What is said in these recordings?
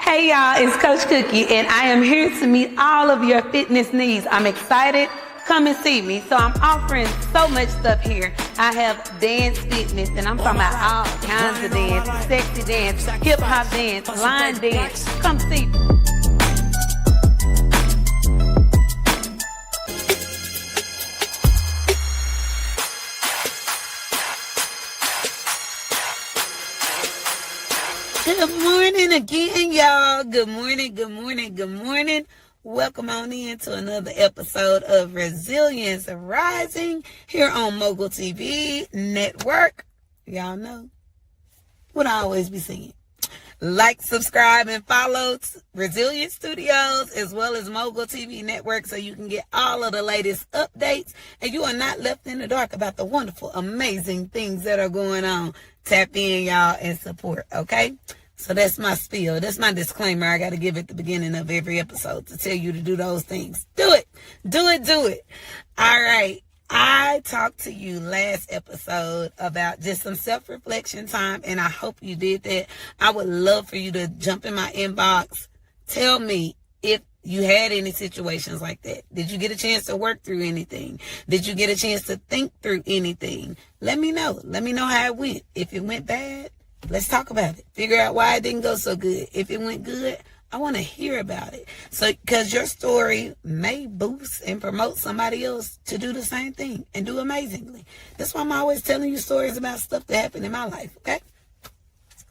Hey y'all, it's Coach Cookie and I am here to meet all of your fitness needs. I'm excited. Come and see me. So I'm offering so much stuff here. I have dance fitness, and I'm talking about all kinds of dance, sexy dance, hip hop dance, line dance. Come see me. Good morning again, y'all. Good morning, good morning, good morning. Welcome on in to another episode of Resilience Rising here on Mogul TV Network. Y'all know what I always be saying. Like, subscribe, and follow Resilience Studios as well as Mogul TV Network so you can get all of the latest updates and you are not left in the dark about the wonderful, amazing things that are going on. Tap in, y'all, and support, okay? So that's my spiel. That's my disclaimer I got to give at the beginning of every episode to tell you to do those things. Do it. Do it. Do it. All right. I talked to you last episode about just some self-reflection time, and I hope you did that. I would love for you to jump in my inbox. Tell me if you had any situations like that. Did you get a chance to work through anything? Did you get a chance to think through anything? Let me know. Let me know how it went. If it went bad, let's talk about it. Figure out why it didn't go so good. If it went good, I want to hear about it. So, because your story may boost and promote somebody else to do the same thing and do amazingly. That's why I'm always telling you stories about stuff that happened in my life, okay?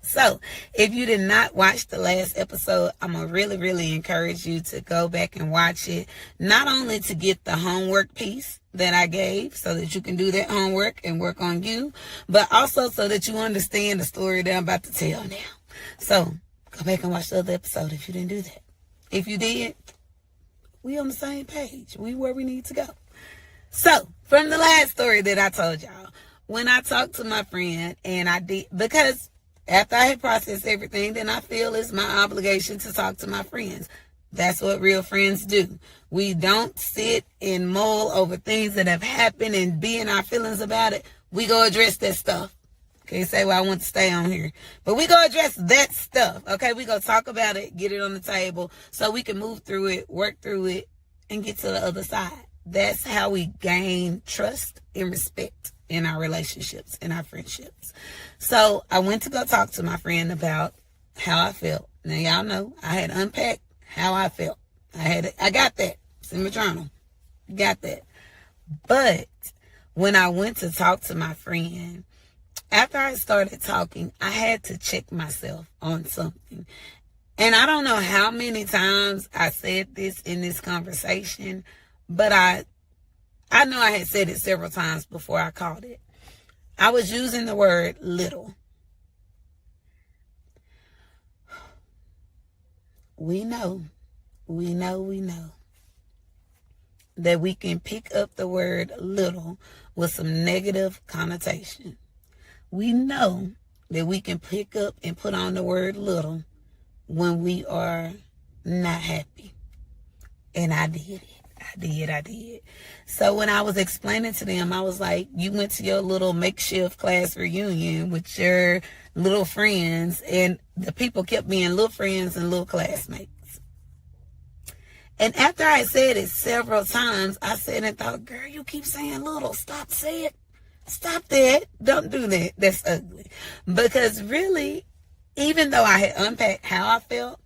So, if you did not watch the last episode, I'm going to really encourage you to go back and watch it. Not only to get the homework piece that I gave so that you can do that homework and work on you, but also so that you understand the story that I'm about to tell now. So, go back and watch the other episode if you didn't do that. If you did, we on the same page. We where we need to go. So, from the last story that I told y'all, when I talked to my friend and I did, because after I had processed everything, then I feel it's my obligation to talk to my friends. That's what real friends do. We don't sit and mull over things that have happened and be in our feelings about it. We go address that stuff. Can't say, well, I want to stay on here. But we go address that stuff, okay? We go talk about it, get it on the table so we can move through it, work through it, and get to the other side. That's how we gain trust and respect in our relationships, in our friendships. So I went to go talk to my friend about how I felt. Now, y'all know I had unpacked how I felt. I got that. It's in my journal. Got that. But when I went to talk to my friend, after I started talking, I had to check myself on something. And I don't know how many times I said this in this conversation, but I know I had said it several times before I caught it. I was using the word little. We know that we can pick up the word little with some negative connotation. We know that we can pick up and put on the word little when we are not happy. And I did it. I did. So when I was explaining to them, I was like, you went to your little makeshift class reunion with your little friends, and the people kept being little friends and little classmates. And after I said it several times, I said and thought, girl, you keep saying little. Stop saying it. Stop that. Don't do that. That's ugly. Because really, even though I had unpacked how I felt,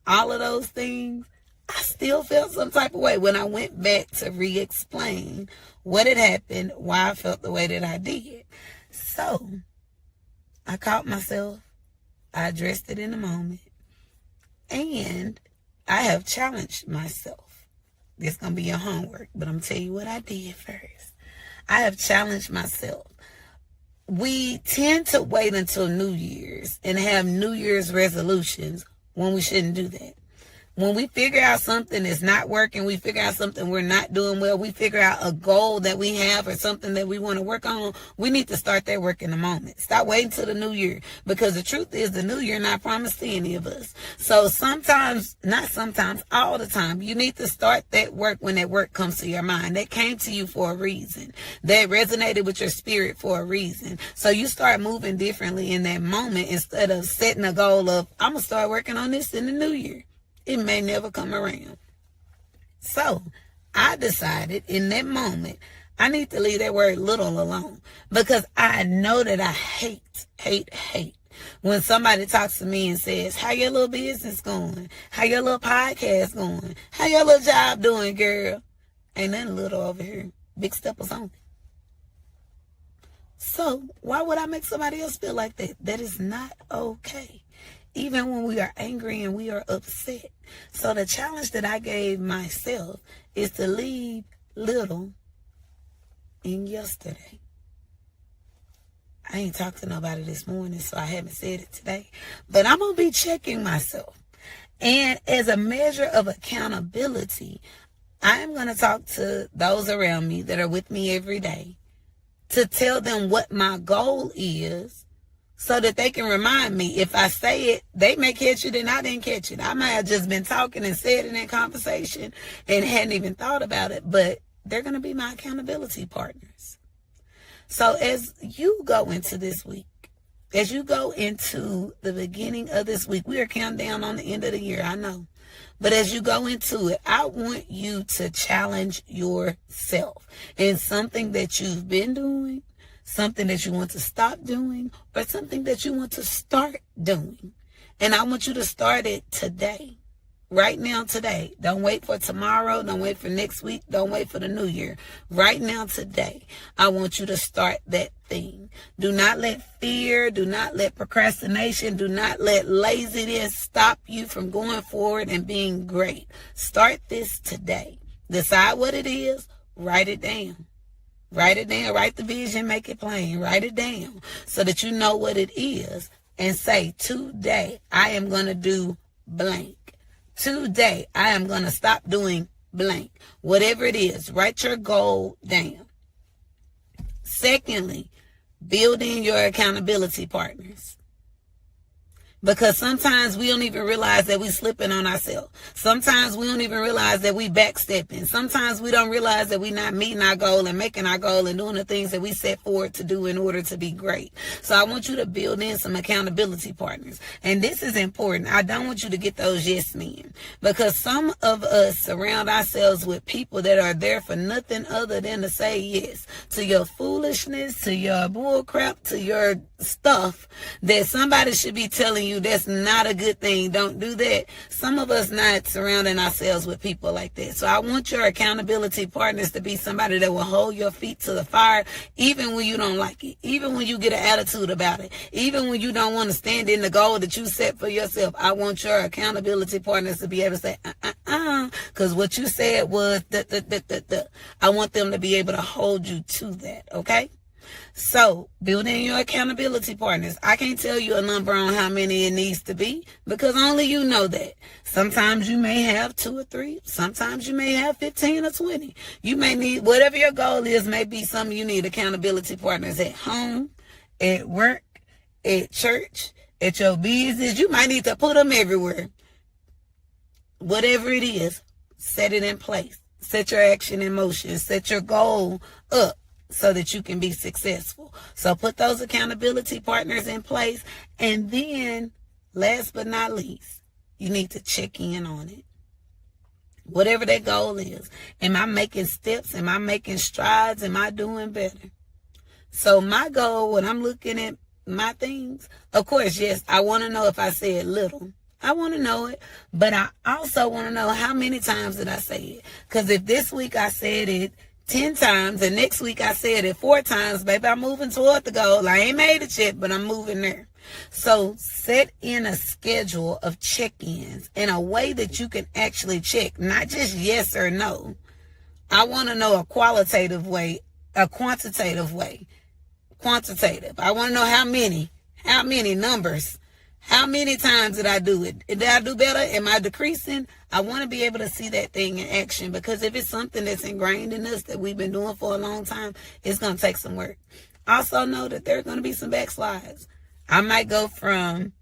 all of those things, I still felt some type of way when I went back to re-explain what had happened, why I felt the way that I did. So, I caught myself. I addressed it in a moment. And I have challenged myself. This is going to be your homework, but I'm going to tell you what I did first. I have challenged myself. We tend to wait until New Year's and have New Year's resolutions when we shouldn't do that. When we figure out something is not working, we figure out something we're not doing well, we figure out a goal that we have or something that we want to work on, we need to start that work in the moment. Stop waiting till the new year, because the truth is the new year not promised to any of us. So sometimes, not sometimes, all the time, you need to start that work when that work comes to your mind. That came to you for a reason. That resonated with your spirit for a reason. So you start moving differently in that moment instead of setting a goal of, I'm going to start working on this in the new year. It may never come around. So I decided in that moment, I need to leave that word little alone, because I know that I hate when somebody talks to me and says, how your little business going? How your little podcast going? How your little job doing, girl? Ain't nothing little over here. Big steppers on it. So why would I make somebody else feel like that? That is not okay. Even when we are angry and we are upset. So the challenge that I gave myself is to leave little in yesterday. I ain't talked to nobody this morning, so I haven't said it today. But I'm going to be checking myself. And as a measure of accountability, I'm going to talk to those around me that are with me every day to tell them what my goal is, so that they can remind me. If I say it, they may catch it and I didn't catch it. I might have just been talking and said it in conversation and hadn't even thought about it, but they're going to be my accountability partners. So as you go into this week, as you go into the beginning of this week, we are counting down on the end of the year, I know. But as you go into it, I want you to challenge yourself in something that you've been doing, something that you want to stop doing, or something that you want to start doing. And I want you to start it today. Right now, today. Don't wait for tomorrow. Don't wait for next week. Don't wait for the new year. Right now, today, I want you to start that thing. Do not let fear, do not let procrastination, do not let laziness stop you from going forward and being great. Start this today. Decide what it is. Write it down. Write it down. Write the vision. Make it plain. Write it down so that you know what it is. And say, today, I am going to do blank. Today, I am going to stop doing blank. Whatever it is, write your goal down. Secondly, building your accountability partners. Because sometimes we don't even realize that we slipping on ourselves. Sometimes we don't even realize that we backstepping. Sometimes we don't realize that we not meeting our goal and making our goal and doing the things that we set forward to do in order to be great. So I want you to build in some accountability partners. And this is important. I don't want you to get those yes men. Because some of us surround ourselves with people that are there for nothing other than to say yes to your foolishness, to your bull crap, to your stuff that somebody should be telling you that's not a good thing. Don't do that. Some of us not surrounding ourselves with people like that. So I want your accountability partners to be somebody that will hold your feet to the fire, even when you don't like it, even when you get an attitude about it, even when you don't want to stand in the goal that you set for yourself. I want your accountability partners to be able to say, because what you said was, I want them to be able to hold you to that, okay? So, building your accountability partners. I can't tell you a number on how many it needs to be, because only you know that. Sometimes you may have 2 or 3. Sometimes you may have 15 or 20. You may need, whatever your goal is, may be something you need accountability partners at home, at work, at church, at your business. You might need to put them everywhere. Whatever it is, set it in place. Set your action in motion. Set your goal up so that you can be successful. So put those accountability partners in place. And then, last but not least, you need to check in on it. Whatever that goal is. Am I making steps? Am I making strides? Am I doing better? So my goal, when I'm looking at my things, of course, yes, I want to know if I said little. I want to know it, but I also want to know how many times did I say it. Because if this week I said it 10 times and next week I said it 4 times, baby, I'm moving toward the goal. I ain't made it yet, but I'm moving there. So set in a schedule of check-ins in a way that you can actually check, not just yes or no. I want to know a qualitative way, a quantitative way. Quantitative. I want to know how many numbers. How many times did I do it? Did I do better? Am I decreasing? I want to be able to see that thing in action, because if it's something that's ingrained in us that we've been doing for a long time, it's going to take some work. Also know that there are going to be some backslides. I might go from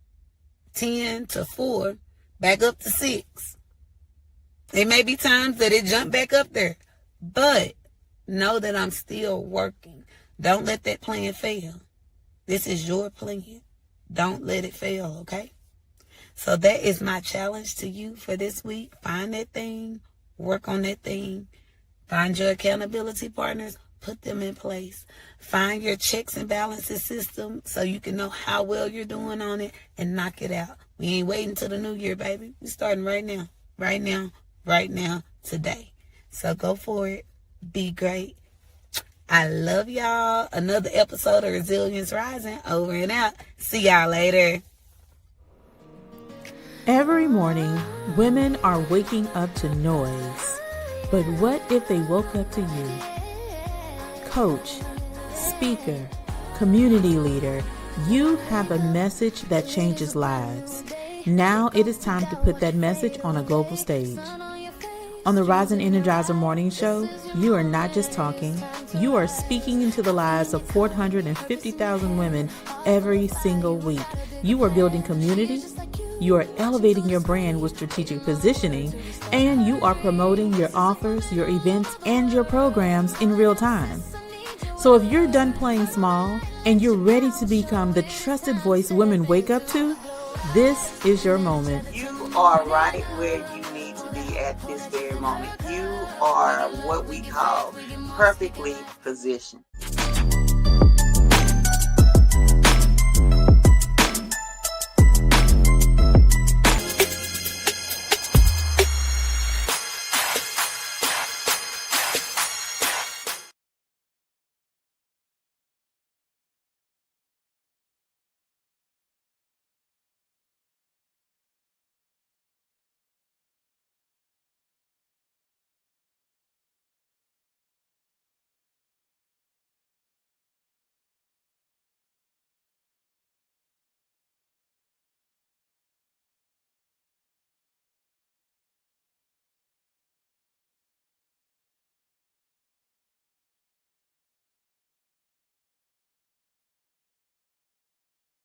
10 to 4 back up to 6. It may be times that it jumped back up there, but know that I'm still working. Don't let that plan fail. This is your plan. Don't let it fail, okay? So that is my challenge to you for this week. Find that thing, work on that thing. Find your accountability partners, put them in place. Find your checks and balances system so you can know how well you're doing on it and knock it out. We ain't waiting till the new year, baby. We're starting right now, today. So go for it. Be great. I love y'all. Another episode of Resilience Rising. Over and out. See y'all later. Every morning, women are waking up to noise. But what if they woke up to you? Coach, speaker, community leader, you have a message that changes lives. Now it is time to put that message on a global stage. On the Rise EnergizeHER morning show, you are not just talking, you are speaking into the lives of 450,000 women every single week. You are building community, you are elevating your brand with strategic positioning, and you are promoting your offers, your events, and your programs in real time. So if you're done playing small and you're ready to become the trusted voice women wake up to, this is your moment. You are right where you need to be at this very moment. You are what we call perfectly positioned.